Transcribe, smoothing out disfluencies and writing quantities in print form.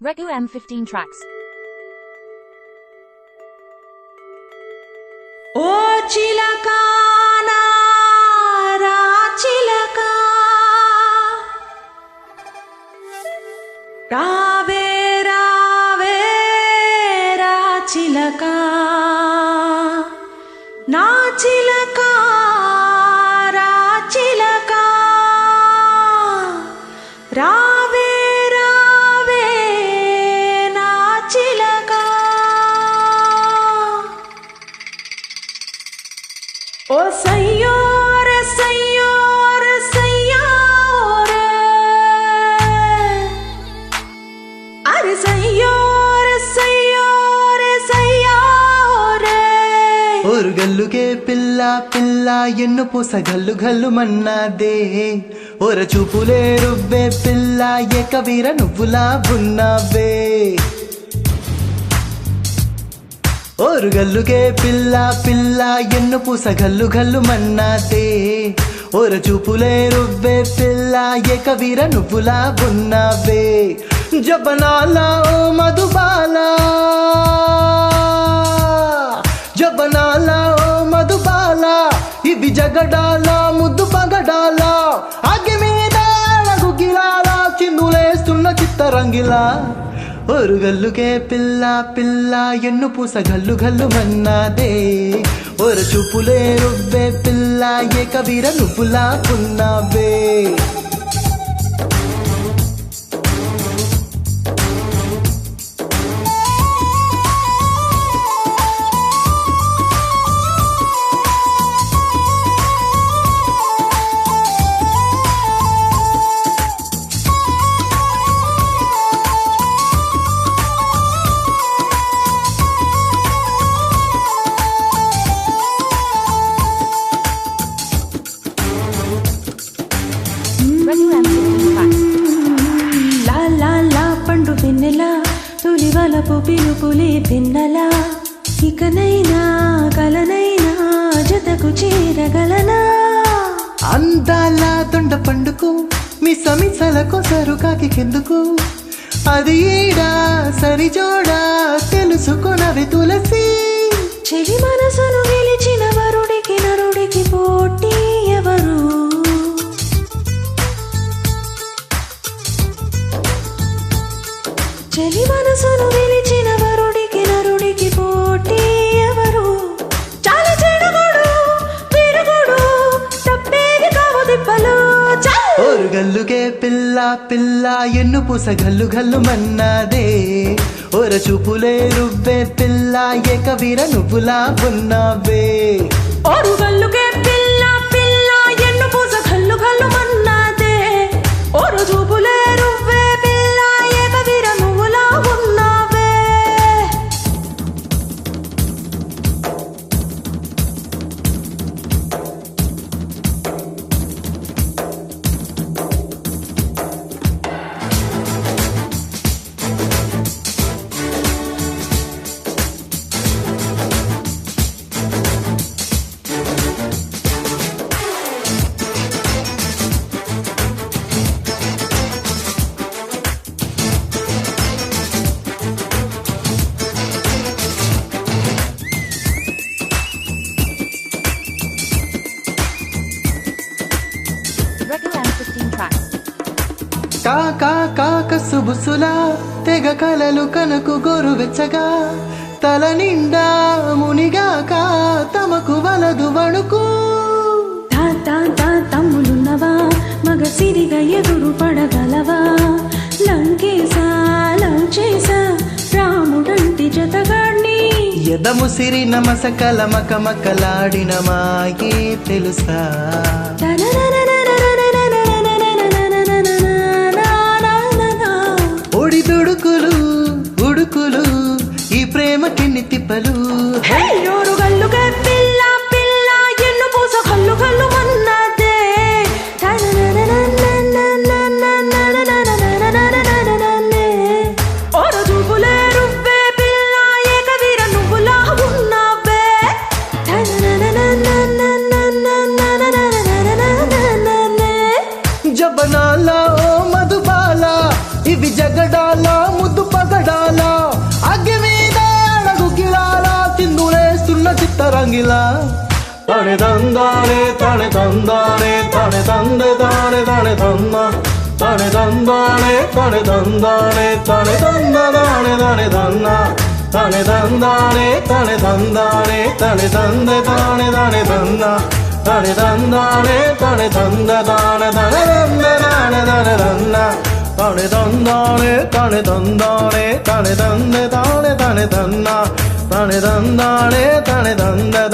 Regu M15 tracks. ఓ చిలకా నా రా చిలకా రావే రావే రా చిలకా నా చిలకా రా చిలకా రావే రావే నా చిలకా ఓ సయ్యోర సయ్యోర సయ్యోర అరే సయ్యోర సయ్యోర సయ్యోర ఓరు గల్లుకే పిల్ల పిల్ల ఎన్ను పూస గల్లు గల్లు మన్నాదే ఓర చూపులే రువ్వే పిల్ల ఏకవీర నువ్వులా ఉన్నావే ఓరు గల్లుకే పిల్ల పిల్ల ఎన్ను పూస గల్లు గల్లు మన్నాదే ఓర చూపులే రువ్వే పిల్ల ఏకవీర నువ్వులా ఉన్నావే జబనాల ఓ మధుబాల జబనాల ఓ మధుబాల ఇవి జగడాల ముద్దు పగడాల అగ్గి మీద గుగ్గిలాల చిందులేస్తున్న చిత్తరంగిలా ఓరు గల్లుకే పిల్ల పిల్ల ఎన్ను పూస గల్లు గల్లు మన్నాదే ఓర చూపులే రువ్వే పిల్ల ఏకవీర నువ్వులా ఉన్నావే Regu M15 tracks. లా లా లా పండు వెన్నెలా తొలి వలపు పిలుపులే వెన్నెలా ఇకనైనా కలనైనా జతకు చేరగలనా అందాల దొండ పండుకు మిసమిసలకు సరుకాకి కెందుకు అది ఈడా సరిజోడా తెలుసుకున్నవి తులసి చెవి మనసును గెలిచిన వరుడికి నరుడికి పోటీ ఎవరు చెవి మనసును గెలిచిన వరుడికి నరుడికి పోటీ ఎవరు చాలా చెడుగుడు పెరుగుడు తప్పేది కావు దిప్పలు ఓరు గల్లుకే పిల్ల పిల్ల ఎన్ను పూస గల్లు గల్లు మన్నాదే ఓర చూపులే రువ్వే పిల్ల ఏకవీర నువ్వులా ఉన్నావే ఓరు గల్లుకే పిల్ల పిల్ల ఎన్ను పూస గల్లు గల్లు మన్నాదే ఓరు చూపులే రువ్వే పిల్ల ఏకవీర నువ్వులా ఉన్నావే Regu M15 tracks. కాకా కాక సుబుసులా తెగ కలలు కనకు గోరు వెచ్చగా తల నిండా మునిగాక తమకు వలదు వణుకు తా తా తా తమ్ములున్నవా మగ సిరిగా ఎదురు పడగలవా లంకేసా లవ్ చేసా రాముడంటి జతగాడిని ఎదము సిరి నమసకల మకమకలాడిన మాయే తెలుసా ఒడి దుడుకులు ఉడుకులు ఈ ప్రేమకిన్ని తిప్పలు ఎవరు గల్లుకే పిల్ల పిల్ల ఎన్ను పూస గల్లు గల్లు మన్నదే ఓర చూపులే రువ్వే పిల్ల ఏకవీర నువ్వులా ఉన్నావే జబనాల ఓ మధుబాల ఇవి జగడాల ముద్దు తందానే తనే తందానే తనే తందే తానే తనే తందా తనే తందానే తనే తందానే తనే తందదానే తనే తందా తనే తందానే తనే తందానే తనే తందే తానే తనే తందా తనే తందానే తనే తందదానే తనే తందదానే తనే తందా తనే తందానే తనే తందానే తనే తందే తానే తనే తందా తనే తందానే తనే తందదానే